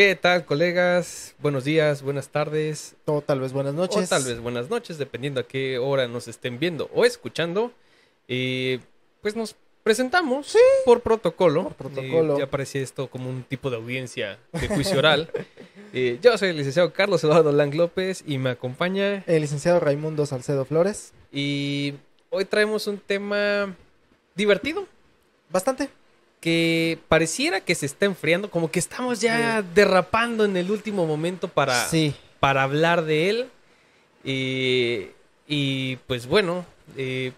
¿Qué tal, colegas? Buenos días, buenas tardes. O tal vez buenas noches. O tal vez buenas noches, dependiendo a qué hora nos estén viendo o escuchando. Pues nos presentamos por protocolo. Por protocolo. Ya parecía esto como un tipo de audiencia de juicio oral. Yo soy el licenciado Carlos Eduardo Lang López y me acompaña. El licenciado Raimundo Salcedo Flores. Y hoy traemos un tema divertido. Bastante. Que pareciera que se está enfriando, como que estamos ya derrapando en el último momento para hablar de él. Y pues bueno,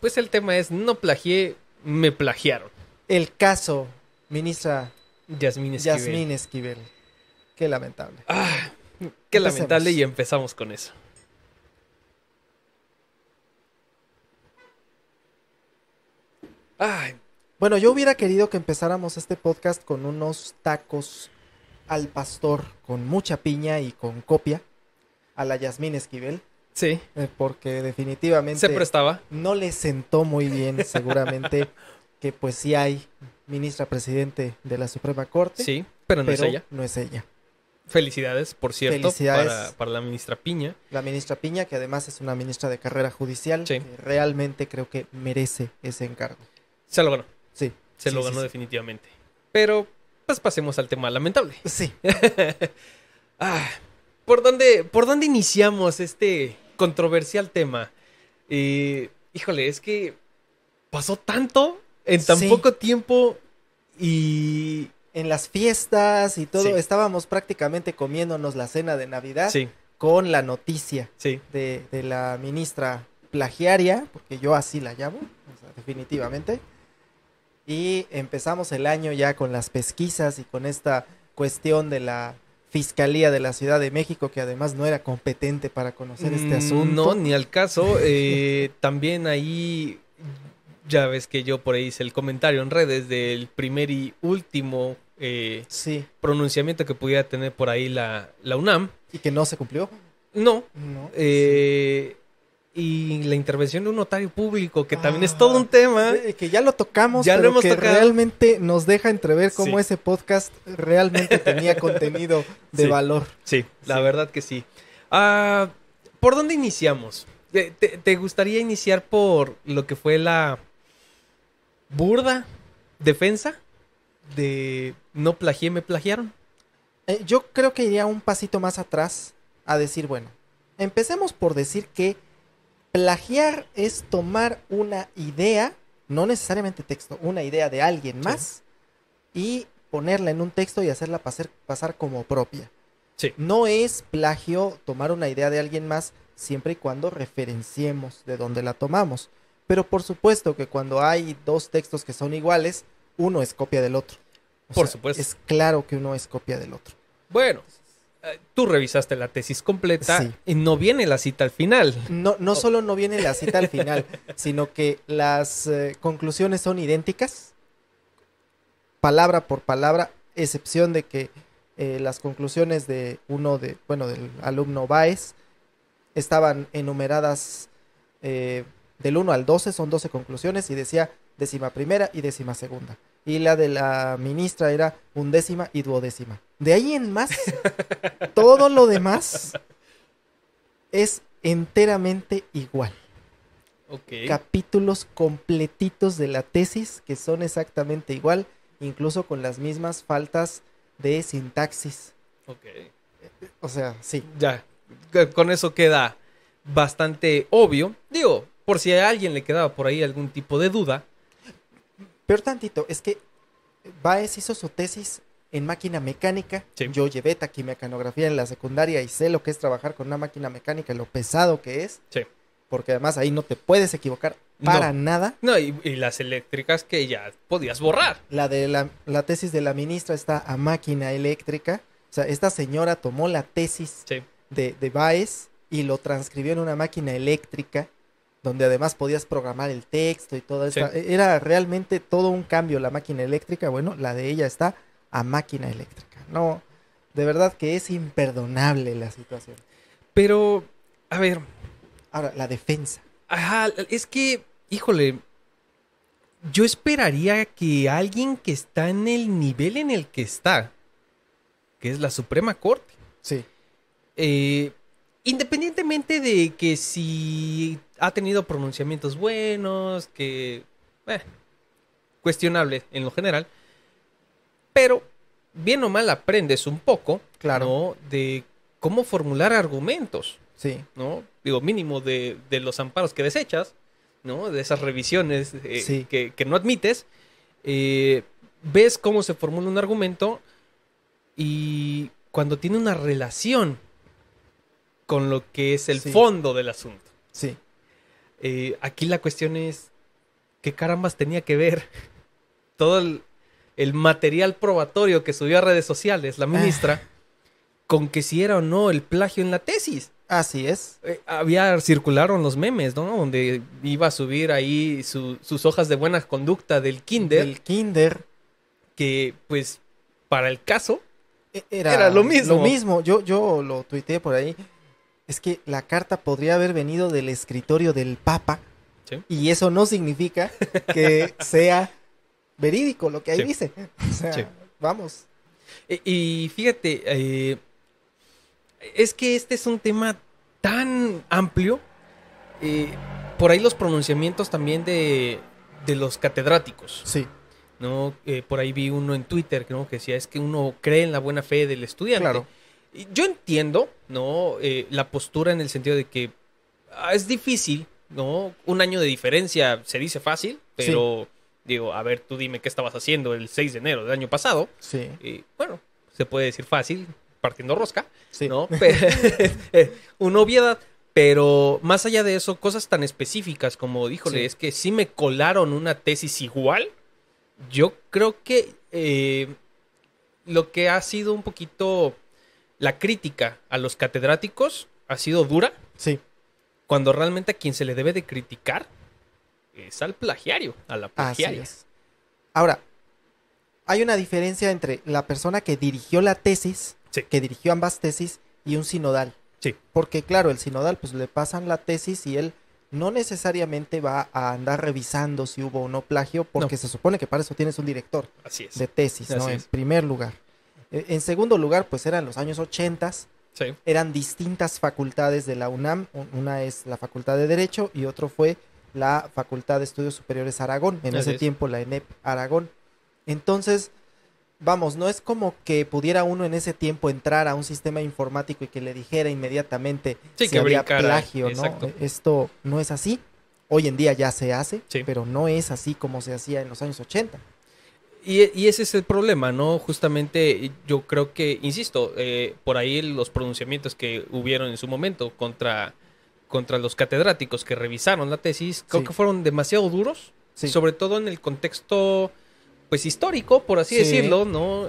pues el tema es no plagié, me plagiaron. El caso, ministra Yasmín Esquivel. Yasmín Esquivel. Qué lamentable. Qué lamentable, y empezamos con eso. Bueno, yo hubiera querido que empezáramos este podcast con unos tacos al pastor, con mucha piña y con copia, a la Yasmín Esquivel. Sí. Porque definitivamente se prestaba. No le sentó muy bien, seguramente, que pues sí hay ministra presidente de la Suprema Corte. Sí, pero no es ella. No es ella. Felicidades, por cierto, Felicidades para la ministra Piña. La ministra Piña, que además es una ministra de carrera judicial, sí, que realmente creo que merece ese encargo. Se lo ganó. Sí. Se lo ganó definitivamente. Pero, pues pasemos al tema lamentable. Sí. ¿Por dónde iniciamos este controversial tema? Híjole, es que pasó tanto en tan poco tiempo y... En las fiestas y todo, estábamos prácticamente comiéndonos la cena de Navidad con la noticia de la ministra plagiaria, porque yo así la llamo, o sea, definitivamente. Y empezamos el año ya con las pesquisas y con esta cuestión de la Fiscalía de la Ciudad de México, que además no era competente para conocer este asunto. No, ni al caso. También ahí, ya ves que yo por ahí hice el comentario en redes del primer y último pronunciamiento que pudiera tener por ahí la UNAM. ¿Y que no se cumplió? No. Y la intervención de un notario público, que también es todo un tema. Que ya lo tocamos, ya pero lo hemos que tocado. Realmente nos deja entrever cómo ese podcast realmente tenía contenido de valor. Sí, la verdad que sí. ¿Por dónde iniciamos? ¿Te gustaría iniciar por lo que fue la burda defensa de no plagié, me plagiaron? Yo creo que iría un pasito más atrás a decir, bueno, empecemos por decir que plagiar es tomar una idea, no necesariamente texto, una idea de alguien más y ponerla en un texto y hacerla pasar como propia. Sí. No es plagio tomar una idea de alguien más siempre y cuando referenciemos de dónde la tomamos. Pero por supuesto que cuando hay dos textos que son iguales, uno es copia del otro. Por supuesto. Es claro que uno es copia del otro. Bueno, tú revisaste la tesis completa y no viene la cita al final. No solo no viene la cita al final, sino que las conclusiones son idénticas, palabra por palabra, excepción de que las conclusiones del alumno Báez estaban enumeradas del 1 al 12, son 12 conclusiones y decía 11ª y 12ª. Y la de la ministra era 11ª y 12ª. De ahí en más, todo lo demás es enteramente igual. Capítulos completitos de la tesis que son exactamente igual, incluso con las mismas faltas de sintaxis. O sea, sí. Ya, con eso queda bastante obvio. Digo, por si a alguien le quedaba por ahí algún tipo de duda. Peor tantito, es que Báez hizo su tesis en máquina mecánica. Yo llevé taquimecanografía en la secundaria y sé lo que es trabajar con una máquina mecánica, lo pesado que es. Porque además ahí no te puedes equivocar para nada. No, y las eléctricas que ya podías borrar. La tesis de la ministra está a máquina eléctrica. O sea, esta señora tomó la tesis de Báez y lo transcribió en una máquina eléctrica, donde además podías programar el texto y todo eso. Era realmente todo un cambio la máquina eléctrica. Bueno, la de ella está a máquina eléctrica. No, de verdad que es imperdonable la situación. Pero, a ver. Ahora, la defensa. Ajá, es que, híjole, yo esperaría que alguien que está en el nivel en el que está, que es la Suprema Corte. Sí. Independientemente de que si ha tenido pronunciamientos buenos, que cuestionable en lo general, pero bien o mal aprendes un poco, Claro. ¿no? De cómo formular argumentos, Sí. ¿no? Digo, mínimo de los amparos que desechas, ¿no? De esas revisiones Sí. que no admites, ves cómo se formula un argumento y cuando tiene una relación con lo que es el Sí. fondo del asunto. Sí. Aquí la cuestión es, ¿qué carambas tenía que ver todo el material probatorio que subió a redes sociales la ministra con que si era o no el plagio en la tesis? Así es. Circularon los memes, ¿no? Donde iba a subir ahí sus hojas de buena conducta del kinder, Del kinder. que pues para el caso Era lo mismo. Lo mismo. Yo lo tuiteé por ahí. Es que la carta podría haber venido del escritorio del Papa. ¿sí? Y eso no significa que sea verídico lo que ahí Sí. dice. O sea, Sí. vamos. Y fíjate, es que este es un tema tan amplio. Por ahí los pronunciamientos también de los catedráticos, Sí, ¿no? Por ahí vi uno en Twitter, ¿no? Que decía, es que uno cree en la buena fe del estudiante. claro. Y yo entiendo, ¿no? La postura en el sentido de que es difícil, ¿no? Un año de diferencia se dice fácil, pero digo, a ver, tú dime qué estabas haciendo el 6 de enero del año pasado. Sí, Y bueno, se puede decir fácil, partiendo rosca, sí. ¿no? Una obviedad. Pero más allá de eso, cosas tan específicas como, híjole, Sí. es que sí me colaron una tesis igual. Yo creo que lo que ha sido un poquito la crítica a los catedráticos ha sido dura, Sí, cuando realmente a quien se le debe de criticar es al plagiario, a la así plagiaria. es. Ahora, hay una diferencia entre la persona que dirigió la tesis, Sí. que dirigió ambas tesis, y un sinodal. Sí, Porque claro, el sinodal pues le pasan la tesis y él no necesariamente va a andar revisando si hubo o no plagio, porque No. se supone que para eso tienes un director así es. de tesis, ¿no? Así En es. primer lugar. En segundo lugar, pues eran los años 80, Sí, eran distintas facultades de la UNAM. Una es la Facultad de Derecho y otro fue la Facultad de Estudios Superiores Aragón. En Así ese es. tiempo la ENEP Aragón. Entonces, vamos, no es como que pudiera uno en ese tiempo entrar a un sistema informático y que le dijera inmediatamente Sí, si que había brincara, plagio, ¿no? exacto. Esto no es así. Hoy en día ya se hace, Sí. pero no es así como se hacía en los años 80. Y ese es el problema, ¿no? Justamente yo creo que, insisto, por ahí los pronunciamientos que hubieron en su momento contra los catedráticos que revisaron la tesis, creo Sí. que fueron demasiado duros, Sí. sobre todo en el contexto, pues, histórico, por así Sí. decirlo, ¿no?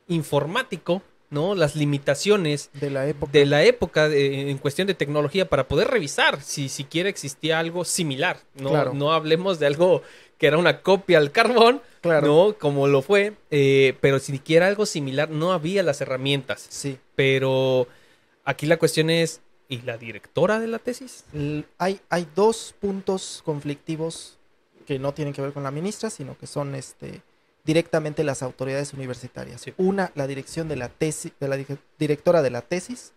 Informático, ¿no? Las limitaciones De la época. de la época en cuestión de tecnología para poder revisar si siquiera existía algo similar. No, Claro. no hablemos de algo que era una copia al carbón, Claro. ¿no? Como lo fue, pero siquiera algo similar, no había las herramientas. Sí. Pero aquí la cuestión es, ¿y la directora de la tesis? Hay dos puntos conflictivos que no tienen que ver con la ministra, sino que son directamente las autoridades universitarias. Sí. Una, la dirección de la tesis, de la directora de la tesis,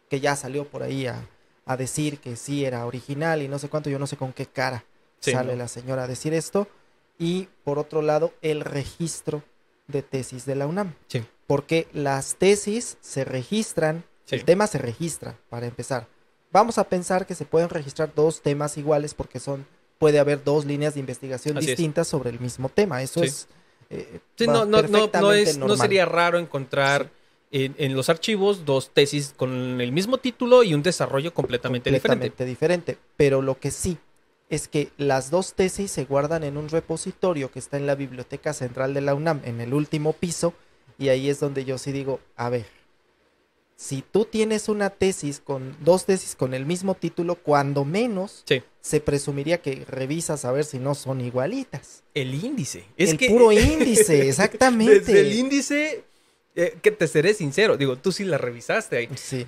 que ya salió por ahí a decir que sí era original y no sé cuánto, yo no sé con qué cara Sí, sale ¿no? la señora a decir esto. Y por otro lado, el registro de tesis de la UNAM. Sí. Porque las tesis se registran, Sí. el tema se registra, para empezar. Vamos a pensar que se pueden registrar dos temas iguales porque puede haber dos líneas de investigación Así es. distintas sobre el mismo tema. Eso Sí. es Sí, no perfectamente no normal. sería raro encontrar en los archivos dos tesis con el mismo título y un desarrollo completamente diferente. diferente. Pero lo que sí es que las dos tesis se guardan en un repositorio que está en la Biblioteca Central de la UNAM, en el último piso, y ahí es donde yo sí digo, a ver, si tú tienes una tesis dos tesis con el mismo título, cuando menos Sí. se presumiría que revisas a ver si no son igualitas. El índice. Puro índice, exactamente. Desde el índice, que te seré sincero, digo, tú sí la revisaste ahí. Sí,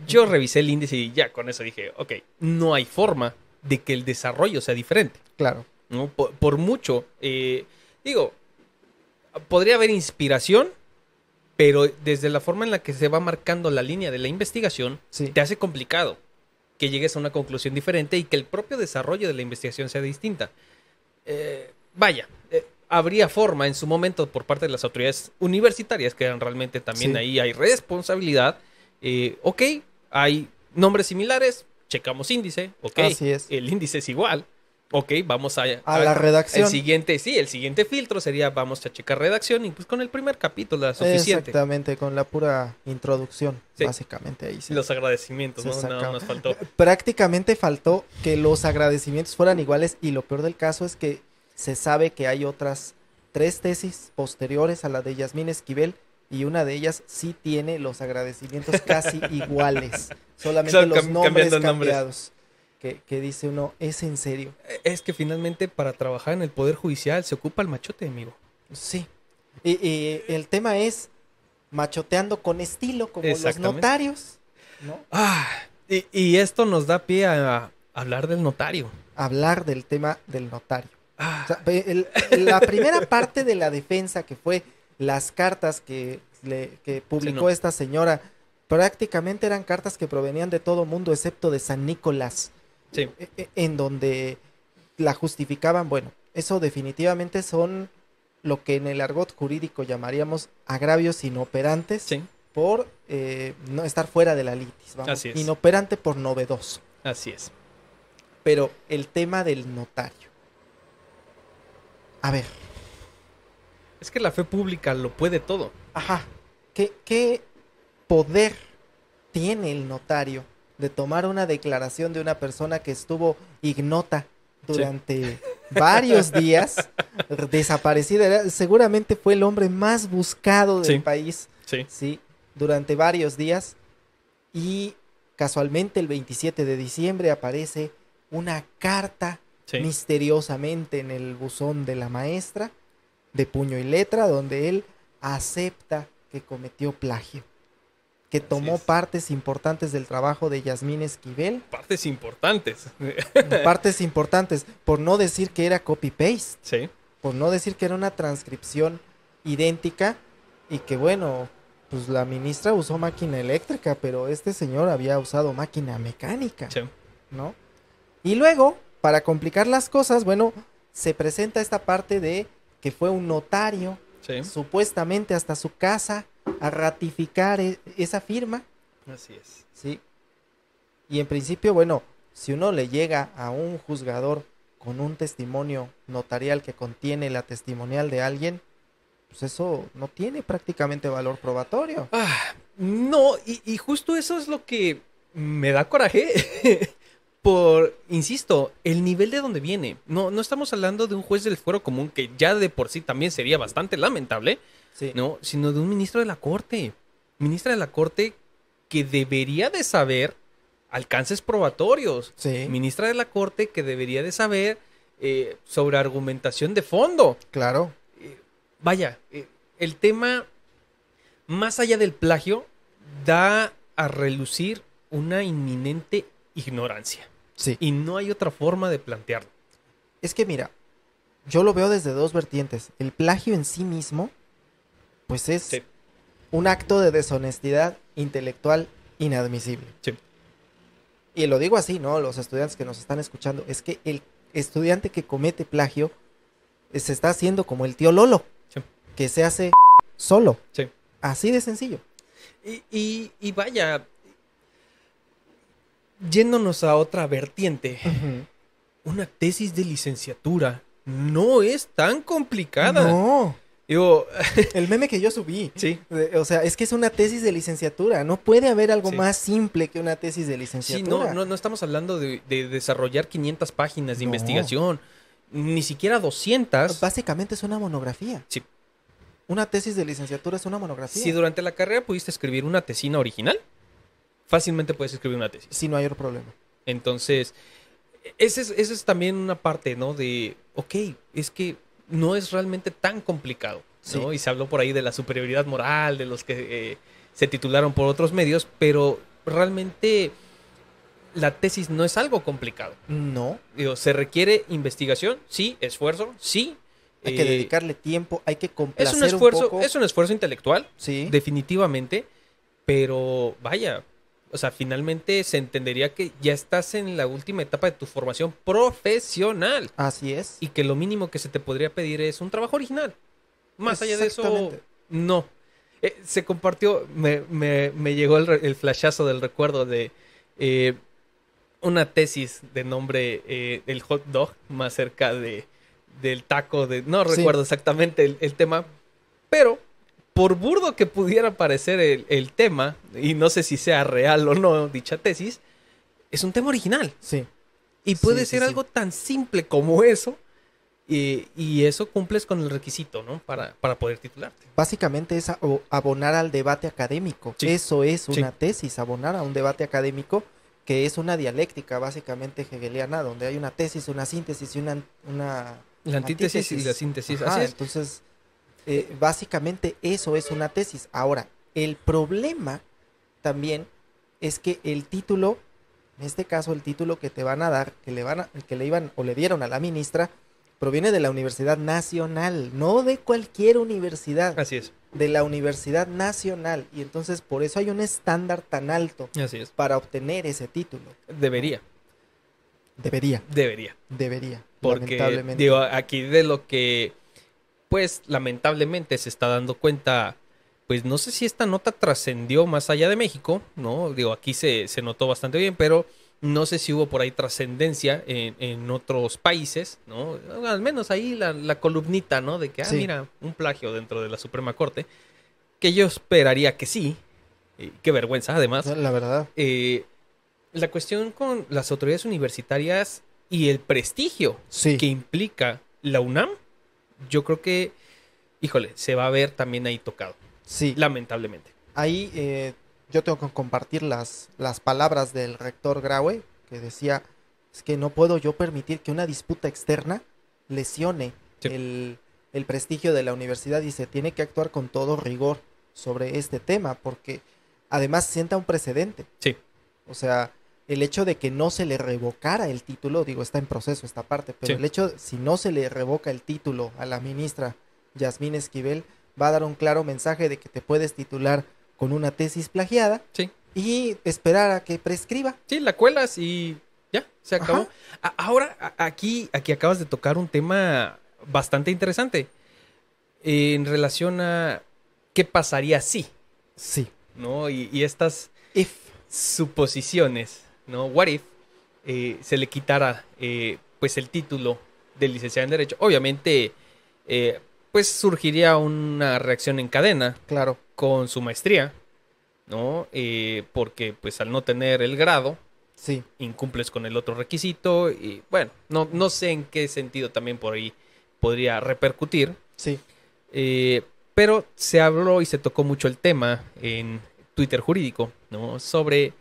Yo revisé el índice y ya con eso dije, ok, no hay forma de que el desarrollo sea diferente, claro. ¿no? Por mucho, digo, podría haber inspiración, pero desde la forma en la que se va marcando la línea de la investigación, Sí. te hace complicado que llegues a una conclusión diferente y que el propio desarrollo de la investigación sea distinta. Vaya, habría forma en su momento por parte de las autoridades universitarias, que realmente también Sí. ahí hay responsabilidad. Ok, hay nombres similares, checamos índice, ok, Así es. el índice es igual, ok, vamos a la redacción. el siguiente filtro sería vamos a checar redacción y pues con el primer capítulo es suficiente. Exactamente, con la pura introducción, Sí. básicamente ahí sí. Los agradecimientos, Se ¿no? sacaba. No nos faltó. Prácticamente faltó que los agradecimientos fueran iguales y lo peor del caso es que se sabe que hay otras 3 tesis posteriores a la de Yasmín Esquivel y una de ellas sí tiene los agradecimientos casi iguales, solamente Solo los nombres cambiando nombres. cambiados. Que dice uno, ¿es en serio? Es que finalmente para trabajar en el Poder Judicial se ocupa el machote, amigo. Sí. Y el tema es machoteando con estilo, como los Exactamente. notarios, ¿no? Y esto nos da pie a hablar del notario. Hablar del tema del notario. Ah, O sea, la primera parte de la defensa, que fue las cartas que publicó no. esta señora, prácticamente eran cartas que provenían de todo mundo, excepto de San Nicolás, sí, en donde la justificaban. Bueno, eso definitivamente son lo que en el argot jurídico llamaríamos agravios inoperantes sí, por no estar fuera de la litis. Vamos. Así es. Inoperante por novedoso. así es. Pero el tema del notario. A ver, Es que la fe pública lo puede todo. ajá, ¿qué poder tiene el notario de tomar una declaración de una persona que estuvo ignota durante varios días, desaparecida? Seguramente fue el hombre más buscado del Sí. país, Sí, ¿sí? Durante varios días, y casualmente el 27 de diciembre aparece una carta sí. misteriosamente en el buzón de la maestra, de puño y letra, donde él acepta que cometió plagio, que tomó es. partes importantes del trabajo de Yasmín Esquivel, Partes importantes. partes importantes, por no decir que era copy-paste, Sí, por no decir que era una transcripción idéntica, y que bueno, pues la ministra usó máquina eléctrica, pero este señor había usado máquina mecánica, sí. ¿no? Y luego, para complicar las cosas, bueno, se presenta esta parte de que fue un notario, Sí, supuestamente hasta su casa, a ratificar esa firma, así es. ¿sí? Y en principio, bueno, si uno le llega a un juzgador con un testimonio notarial que contiene la testimonial de alguien, pues eso no tiene prácticamente valor probatorio. No, y justo eso es lo que me da coraje. Insisto, el nivel de donde viene. No estamos hablando de un juez del fuero común, que ya de por sí también sería bastante lamentable, Sí. ¿no? Sino de un ministro de la Corte. Ministra de la Corte que debería de saber alcances probatorios. Sí, Ministra de la Corte que debería de saber sobre argumentación de fondo. claro. Vaya, el tema, más allá del plagio, da a relucir una inminente ignorancia. Sí. Y no hay otra forma de plantearlo. Es que mira, yo lo veo desde dos vertientes. El plagio en sí mismo, pues es Sí. un acto de deshonestidad intelectual inadmisible. Sí. Y lo digo así, ¿no? Los estudiantes que nos están escuchando, es que el estudiante que comete plagio se está haciendo como el tío Lolo, Sí. que se hace solo. Sí. Así de sencillo. Y vaya, yéndonos a otra vertiente, una tesis de licenciatura no es tan complicada. No, Digo, el meme que yo subí. sí. O sea, es que es una tesis de licenciatura. No puede haber algo Sí. más simple que una tesis de Sí, licenciatura. no estamos hablando de desarrollar 500 páginas de No. investigación, ni siquiera 200. Básicamente es una monografía. Sí. Una tesis de licenciatura es una monografía. Si durante la carrera pudiste escribir una tesina original, fácilmente puedes escribir una tesis. Si no hay otro problema. Entonces, esa es también una parte, ¿no? De, ok, es que no es realmente tan complicado, ¿no? Sí. Y se habló por ahí de la superioridad moral, de los que se titularon por otros medios, pero realmente la tesis no es algo complicado. No. Digo, se requiere investigación, sí, esfuerzo, sí, Hay que dedicarle tiempo, hay que es complacer un esfuerzo, un poco. es un esfuerzo intelectual, Sí, definitivamente, pero vaya, o sea, finalmente se entendería que ya estás en la última etapa de tu formación profesional así es. y que lo mínimo que se te podría pedir es un trabajo original. Más allá de eso, Exactamente. no. Se compartió, me llegó el flashazo del recuerdo de eh, una tesis de nombre el hot dog, más cerca del taco de... No Sí. recuerdo exactamente el tema, pero por burdo que pudiera parecer el tema, y no sé si sea real o no dicha tesis, es un tema original. Sí. Y puede Sí, ser sí, sí. algo tan simple como eso, y eso cumples con el requisito, ¿no? Para poder titularte. Básicamente es abonar al debate académico. Sí. Eso es Sí. una tesis, abonar a un debate académico que es una dialéctica básicamente hegeliana, donde hay una tesis, una síntesis y una La antítesis y la síntesis. Ajá, Así es. entonces, básicamente eso es una tesis. Ahora, el problema también es que el título, en este caso el título que te van a dar, que le iban o le dieron a la ministra, proviene de la Universidad Nacional, no de cualquier universidad, Así es. de la Universidad Nacional. Y entonces por eso hay un estándar tan alto Así es. para obtener ese título. Debería. Debería, Porque, lamentablemente. digo, aquí de lo que, pues, lamentablemente se está dando cuenta, pues, no sé si esta nota trascendió más allá de México, ¿no? Digo, aquí se notó bastante bien, pero no sé si hubo por ahí trascendencia en otros países, ¿no? Al menos ahí la columnita, ¿no? De que, Sí. mira, un plagio dentro de la Suprema Corte, que yo esperaría que sí. Qué vergüenza, además. La verdad. La cuestión con las autoridades universitarias y el prestigio Sí. que implica la UNAM, yo creo que, híjole, se va a ver también ahí tocado, Sí. lamentablemente. Ahí yo tengo que compartir las palabras del rector Graue, que decía, es que no puedo yo permitir que una disputa externa lesione Sí. el prestigio de la universidad y se tiene que actuar con todo rigor sobre este tema, porque además sienta un precedente. Sí, O sea, el hecho de que no se le revocara el título, digo, está en proceso esta parte, pero Sí. el hecho, si no se le revoca el título a la ministra Yasmín Esquivel, va a dar un claro mensaje de que te puedes titular con una tesis plagiada sí, y esperar a que prescriba. sí, la cuelas y ya, se acabó. Ajá. Ahora, aquí acabas de tocar un tema bastante interesante en relación a qué pasaría si, Sí. ¿no? Y estas If. suposiciones, ¿no? What if se le quitara pues el título de licenciado en Derecho? Obviamente, pues surgiría una reacción en cadena Claro. con su maestría, ¿no? Porque pues al no tener el grado, Sí. incumples con el otro requisito y bueno, no sé en qué sentido también por ahí podría repercutir. Sí. Pero se habló y se tocó mucho el tema en Twitter jurídico, ¿no? Sobre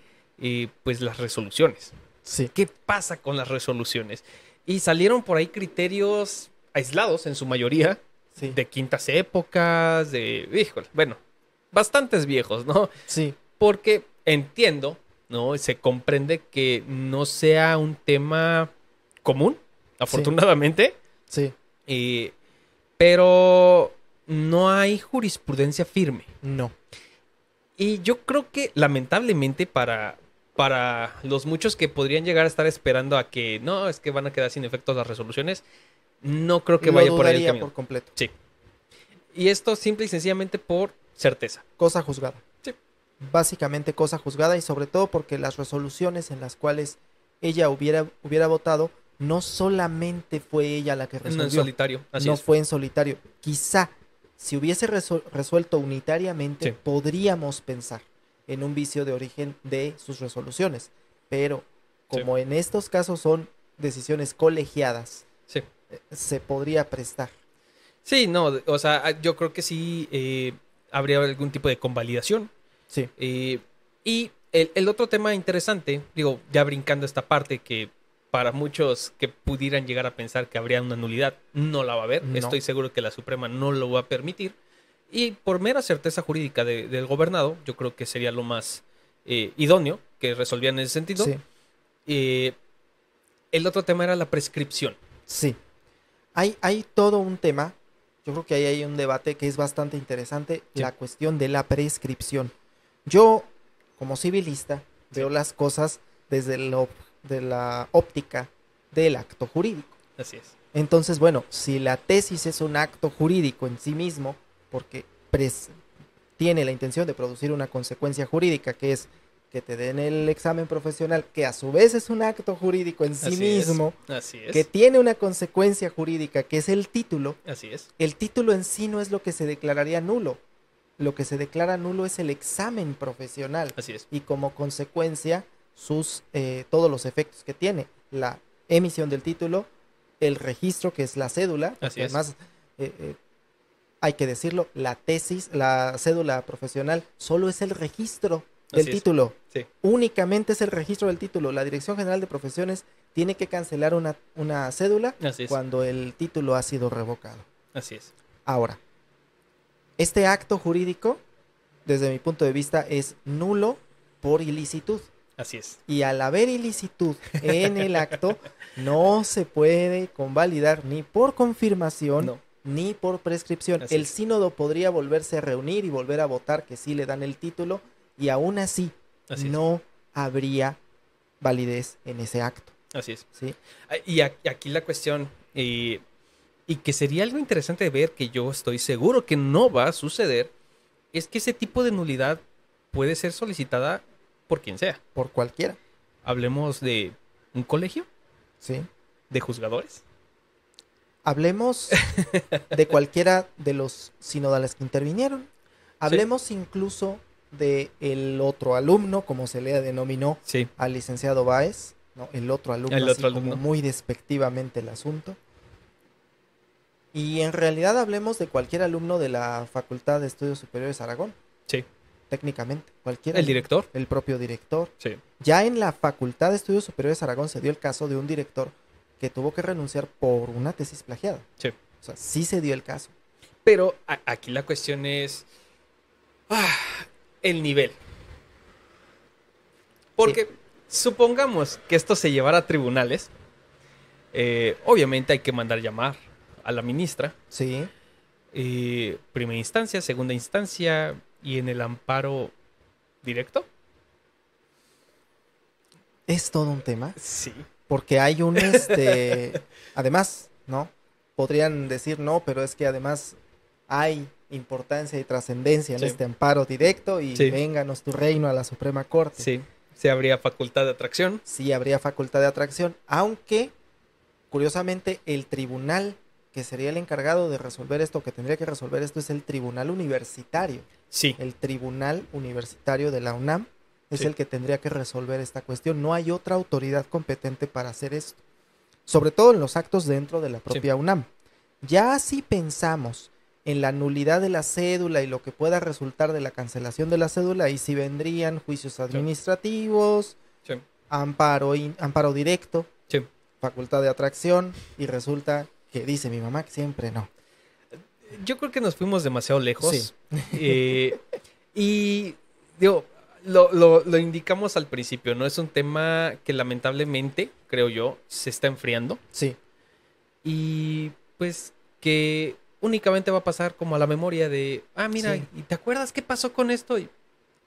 pues las resoluciones. Sí. ¿Qué pasa con las resoluciones? Y salieron por ahí criterios aislados en su mayoría, Sí. de quintas épocas, híjole, bueno, bastantes viejos, ¿no? Sí. Porque entiendo, ¿no? Se comprende que no sea un tema común, afortunadamente. Sí. Pero no hay jurisprudencia firme. No. Y yo creo que lamentablemente para los muchos que podrían llegar a estar esperando a que no, es que van a quedar sin efectos las resoluciones, no creo que Lo vaya por ahí el dudaría camino. por completo. Sí. Y esto simple y sencillamente por certeza. Cosa juzgada. Sí. Básicamente cosa juzgada y sobre todo porque las resoluciones en las cuales ella hubiera votado, no solamente fue ella la que No en resolvió. solitario, así No es. fue en solitario. Quizá si hubiese resuelto unitariamente, Sí. podríamos pensar en un vicio de origen de sus resoluciones. Pero como en estos casos son decisiones colegiadas, Sí. se podría prestar. Sí, no, o sea, yo creo que sí habría algún tipo de convalidación. Sí, Y el otro tema interesante, digo, ya brincando esta parte que para muchos que pudieran llegar a pensar que habría una nulidad, no la va a haber. No. Estoy seguro que la Suprema no lo va a permitir. Y por mera certeza jurídica del gobernado, yo creo que sería lo más idóneo que resolvían en ese sentido. sí, El otro tema era la prescripción. sí. Hay todo un tema, yo creo que ahí hay un debate que es bastante interesante, Sí. la cuestión de la prescripción. Yo, como civilista, Sí. veo las cosas desde de la óptica del acto jurídico. Así es. Entonces, bueno, si la tesis es un acto jurídico en sí mismo, porque tiene la intención de producir una consecuencia jurídica, que es que te den el examen profesional, que a su vez es un acto jurídico en sí Así mismo, es. Así es. que tiene una consecuencia jurídica, que es el título. Así es. El título en sí no es lo que se declararía nulo. Lo que se declara nulo es el examen profesional. Así es. Y como consecuencia, todos los efectos que tiene. La emisión del título, el registro, que es la cédula. Así es. Además, hay que decirlo, la tesis, la cédula profesional, solo es el registro del Así es. título. Sí. Únicamente es el registro del título. La Dirección General de Profesiones tiene que cancelar una cédula Así es. cuando el título ha sido revocado. Así es. Ahora, este acto jurídico, desde mi punto de vista, es nulo por ilicitud. Así es. Y al haber ilicitud en el acto, no se puede convalidar ni por confirmación No. ni por prescripción. Así El es. sínodo podría volverse a reunir y volver a votar que sí le dan el título, y aún así Así es. no habría validez en ese acto. Así es. ¿Sí? Y aquí la cuestión, y que sería algo interesante de ver, que yo estoy seguro que no va a suceder, es que ese tipo de nulidad puede ser solicitada por quien sea. Por cualquiera. Hablemos de un colegio, ¿Sí? de juzgadores. Hablemos de cualquiera de los sinodales que intervinieron. Hablemos incluso de el otro alumno, como se le denominó Sí. al licenciado Báez, ¿no? El otro alumno, El así otro como alumno. muy despectivamente el asunto. Y en realidad hablemos de cualquier alumno de la Facultad de Estudios Superiores Aragón, Sí. técnicamente, cualquier El alumno, director. el propio director. Sí. Ya en la Facultad de Estudios Superiores Aragón se dio el caso de un director que tuvo que renunciar por una tesis plagiada. Sí. O sea, sí se dio el caso. Pero aquí la cuestión es el nivel. Porque supongamos que esto se llevara a tribunales, obviamente hay que mandar llamar a la ministra, Sí, primera instancia, segunda instancia y en el amparo directo. es todo un tema, Sí. porque hay un, además, ¿no? Podrían decir no, pero es que además hay importancia y trascendencia en Sí. este amparo directo y Sí. vénganos tu reino a la Suprema Corte. Sí. Se habría facultad de atracción. Sí habría facultad de atracción, aunque, curiosamente, el tribunal que sería el encargado de resolver esto, que tendría que resolver esto, es el tribunal universitario. Sí. El tribunal universitario de la UNAM es Sí. el que tendría que resolver esta cuestión. No hay otra autoridad competente para hacer esto. Sobre todo en los actos dentro de la propia UNAM. Ya si pensamos en la nulidad de la cédula y lo que pueda resultar de la cancelación de la cédula, ahí sí vendrían juicios administrativos, Sí. amparo directo, Sí. facultad de atracción, y resulta que dice mi mamá que siempre no. Yo creo que nos fuimos demasiado lejos. Sí. Y digo, lo indicamos al principio, ¿no? Es un tema que lamentablemente, creo yo, se está enfriando. Sí, Y pues que únicamente va a pasar como a la memoria de, mira, Sí. ¿y te acuerdas qué pasó con esto? Y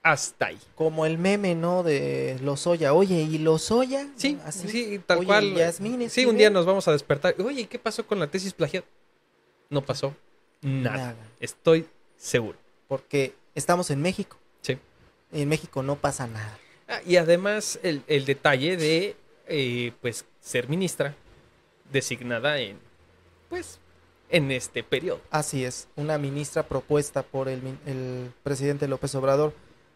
hasta ahí. como el meme, ¿no? De Lozoya. Oye, ¿y Lozoya? Sí, Así. sí, tal Oye, cual. ¿y Yasmín Sí, Esquivel? un día nos vamos a despertar. Oye, ¿y qué pasó con la tesis plagiada? No pasó nada. Nada. Estoy seguro. Porque estamos en México. Sí. En México no pasa nada. Y además el detalle de, pues, ser ministra designada en este periodo. Así es, una ministra propuesta por el presidente López Obrador.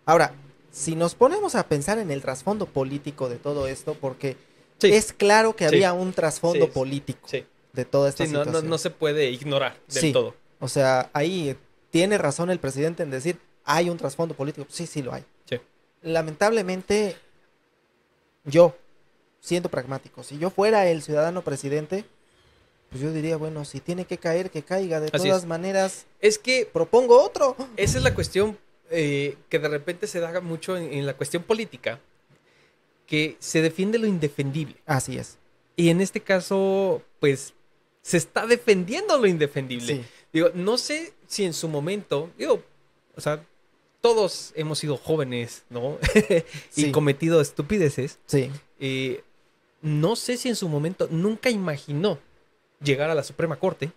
Ahora, si nos ponemos a pensar en el trasfondo político de todo esto, porque Sí. es claro que Sí. había un trasfondo Sí. político Sí, de toda esta sí, no, situación. no se puede ignorar del Sí. todo. O sea, ahí tiene razón el presidente en decir, hay un trasfondo político. Sí, sí lo hay. Sí. Lamentablemente, yo, siendo pragmático, si yo fuera el ciudadano presidente, pues yo diría, bueno, si tiene que caer, que caiga. De Así todas es. maneras, Es que propongo otro. esa es la cuestión que de repente se da mucho en la cuestión política, que se defiende lo indefendible. Así es. Y en este caso, pues, se está defendiendo lo indefendible. Sí, Digo, no sé si en su momento, o sea, todos hemos sido jóvenes, ¿no? Y sí, cometido estupideces. sí, No sé si en su momento nunca imaginó llegar a la Suprema Corte,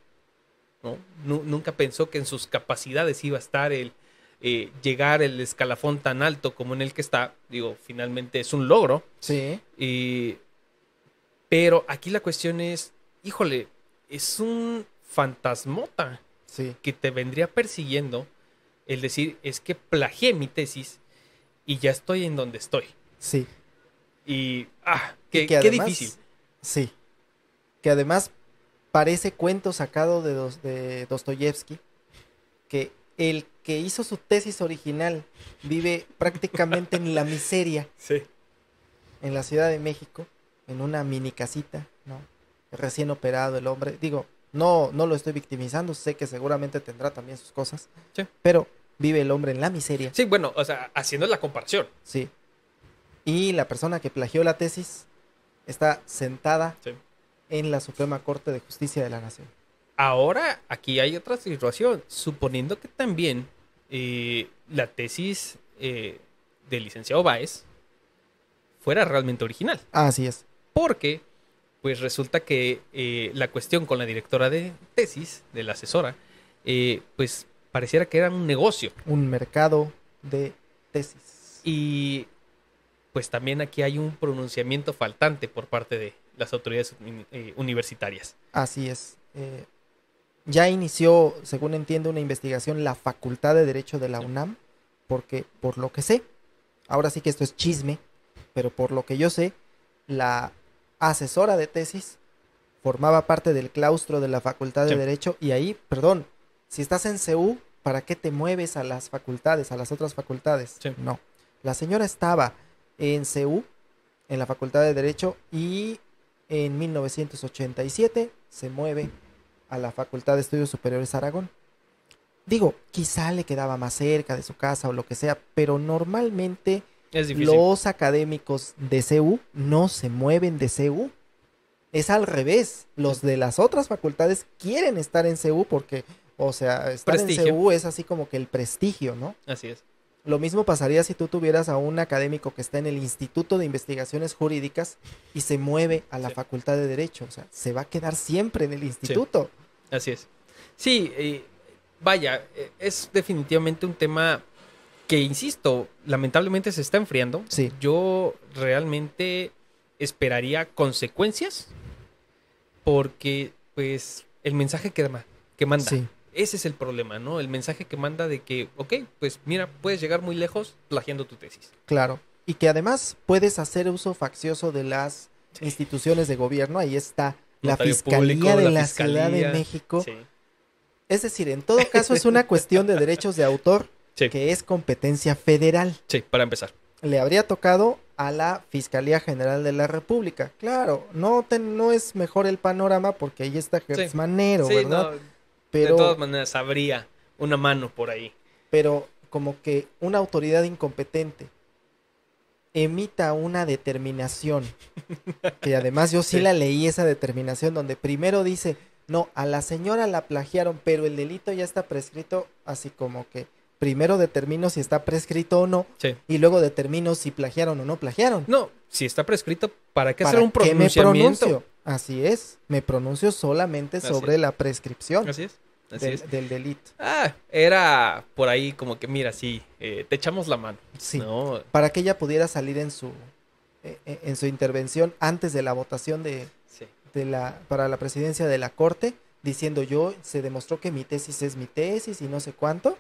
¿no? Nunca pensó que en sus capacidades iba a estar el llegar el escalafón tan alto como en el que está. Digo, finalmente es un logro. sí, Pero aquí la cuestión es, híjole, es un fantasmota sí, que te vendría persiguiendo el decir, es que plagié mi tesis y ya estoy en donde estoy. sí. Y, Y que qué además, difícil. sí, que además parece cuento sacado de Dostoyevsky, que el que hizo su tesis original vive prácticamente en la miseria Sí. en la Ciudad de México, en una mini casita, ¿no? Recién operado el hombre. Digo, no lo estoy victimizando, sé que seguramente tendrá también sus cosas, Sí. pero vive el hombre en la miseria, Sí, bueno, o sea, haciendo la comparación. sí. Y la persona que plagió la tesis está sentada Sí. en la Suprema Corte de Justicia de la Nación. Ahora, aquí hay otra situación. Suponiendo que también la tesis del licenciado Báez fuera realmente original. Así es. Porque, pues resulta que la cuestión con la directora de tesis, de la asesora, pues pareciera que era un negocio. Un mercado de tesis. Y pues también aquí hay un pronunciamiento faltante por parte de las autoridades universitarias. Así es. Ya inició, según entiendo, una investigación la Facultad de Derecho de la UNAM, porque por lo que sé, ahora sí que esto es chisme, pero por lo que yo sé, la asesora de tesis formaba parte del claustro de la Facultad de Sí. Derecho y ahí, perdón, si estás en CEU, ¿para qué te mueves a las facultades, a las otras facultades? Sí. No. La señora estaba en CEU, en la Facultad de Derecho, y en 1987 se mueve a la Facultad de Estudios Superiores Aragón. Digo, quizá le quedaba más cerca de su casa o lo que sea, pero normalmente Es difícil. los académicos de CEU no se mueven de CEU. Es al revés. Los de las otras facultades quieren estar en CEU porque, o sea, estar Prestigio. en CEU es así como que el prestigio, ¿no? Así es. Lo mismo pasaría si tú tuvieras a un académico que está en el Instituto de Investigaciones Jurídicas y se mueve a la Sí. Facultad de Derecho. O sea, se va a quedar siempre en el instituto. Así es. Sí, vaya, es definitivamente un tema que, insisto, lamentablemente se está enfriando. Sí. Yo realmente esperaría consecuencias porque, pues, el mensaje que manda. Sí. Ese es el problema, ¿no? El mensaje que manda de que, ok, pues mira, puedes llegar muy lejos plagiando tu tesis. Claro. Y que además puedes hacer uso faccioso de las instituciones de gobierno. Ahí está la Notario Fiscalía público, de la la Fiscalía. Ciudad de México. Sí. Es decir, en todo caso es una cuestión de derechos de autor Sí. que es competencia federal. Sí, para empezar. Le habría tocado a la Fiscalía General de la República. Claro, no es mejor el panorama porque ahí está Gertz Sí. Manero, Sí, ¿verdad? no, Pero, de todas maneras, habría una mano por ahí. pero como que una autoridad incompetente emita una determinación, que además yo sí Sí. la leí esa determinación, donde primero dice, no, a la señora la plagiaron, pero el delito ya está prescrito, así como que primero determino si está prescrito o no, Sí. y luego determino si plagiaron o no plagiaron. No, si está prescrito, ¿para qué ¿Para hacer un qué me pronunciamiento? pronuncio? Así es, me pronuncio solamente Así sobre es. la prescripción Así es. Así es. del delito. Era por ahí como que, mira, sí, te echamos la mano. Sí. ¿No? Para que ella pudiera salir en su intervención antes de la votación Sí. para la presidencia de la Corte, diciendo se demostró que mi tesis es mi tesis y no sé cuánto.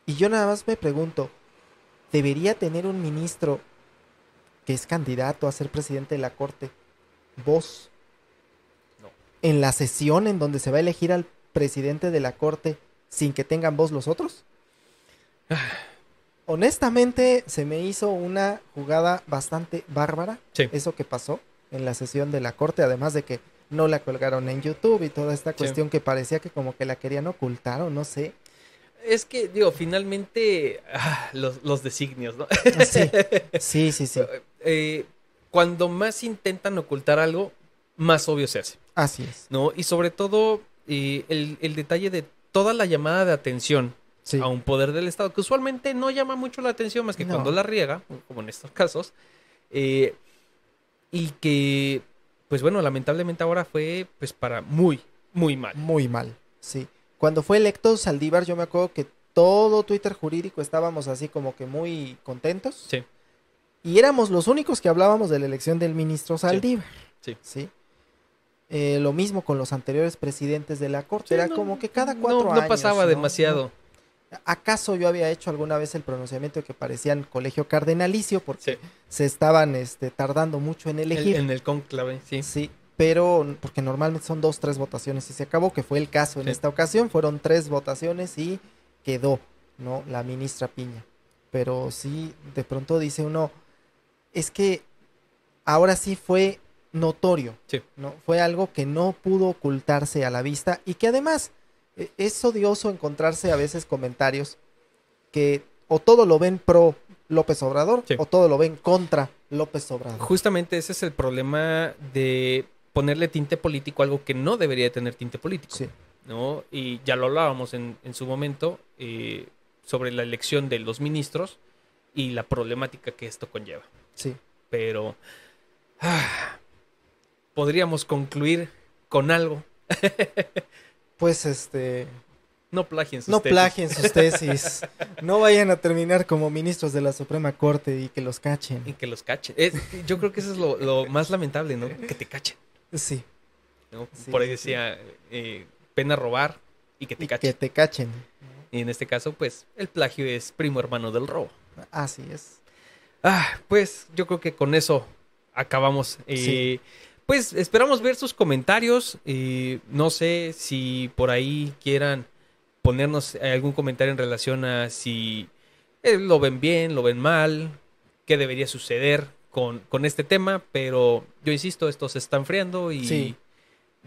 Y yo nada más me pregunto, ¿debería tener un ministro que es candidato a ser presidente de la Corte voz No. en la sesión en donde se va a elegir al presidente de la Corte sin que tengan voz los otros? Honestamente, se me hizo una jugada bastante bárbara, Sí. eso que pasó en la sesión de la Corte, además de que no la colgaron en YouTube y toda esta cuestión que parecía que como que la querían ocultar o no sé. Es que, digo, finalmente, los designios, ¿no? Sí, sí, sí, sí. Cuando más intentan ocultar algo, más obvio se hace, Así es. ¿no? Y sobre todo el detalle de toda la llamada de atención Sí. a un poder del Estado, que usualmente no llama mucho la atención más que No. cuando la riega, como en estos casos, y que, pues bueno, lamentablemente ahora fue pues para muy, muy mal. Muy mal, sí. Cuando fue electo Saldívar, yo me acuerdo que todo Twitter jurídico estábamos así como que muy contentos. Sí, Y éramos los únicos que hablábamos de la elección del ministro Saldívar. sí. Sí. Lo mismo con los anteriores presidentes de la Corte. Sí, Era no, como que cada 4 años. no pasaba ¿no? demasiado. ¿Acaso yo había hecho alguna vez el pronunciamiento que parecían colegio cardenalicio? Porque Sí. se estaban tardando mucho en elegir. En el cónclave, sí. Sí, pero porque normalmente son 2, 3 votaciones y se acabó, que fue el caso en Sí. esta ocasión. Fueron 3 votaciones y quedó, ¿no? La ministra Piña. Pero sí, de pronto dice uno, es que ahora sí fue notorio, Sí. ¿no? Fue algo que no pudo ocultarse a la vista y que además es odioso encontrarse a veces comentarios que o todo lo ven pro López Obrador Sí. o todo lo ven contra López Obrador. Justamente ese es el problema de ponerle tinte político a algo que no debería tener tinte político, Sí, ¿no? Y ya lo hablábamos en su momento sobre la elección de los ministros y la problemática que esto conlleva. sí. Pero podríamos concluir con algo. Pues No plagien sus no tesis. plagien sus tesis, no vayan a terminar como ministros de la Suprema Corte y que los Y cachen. que los cachen. Yo creo que eso es lo más lamentable, ¿no? Que te cachen, Sí, ¿no? Sí, Por ahí sí, sí. decía, pena robar y que te y cachen. que te cachen. Y en este caso, pues, el plagio es primo hermano del robo. Así es. Pues yo creo que con eso acabamos. Sí. Pues esperamos ver sus comentarios. No sé si por ahí quieran ponernos algún comentario en relación a si lo ven bien, lo ven mal, qué debería suceder con este tema. Pero yo insisto, esto se está enfriando y Sí.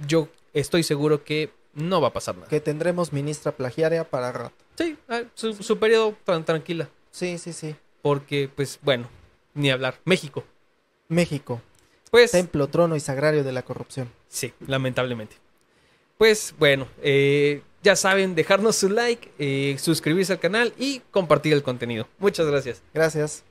yo estoy seguro que no va a pasar nada. Que tendremos ministra plagiaria para rato. Sí, su periodo tranquila. Sí, sí, sí. Porque, pues, bueno, ni hablar. México. México, Pues, templo, trono y sagrario de la corrupción. sí, lamentablemente. Pues, bueno, ya saben, dejarnos su like, suscribirse al canal y compartir el contenido. Muchas gracias. Gracias.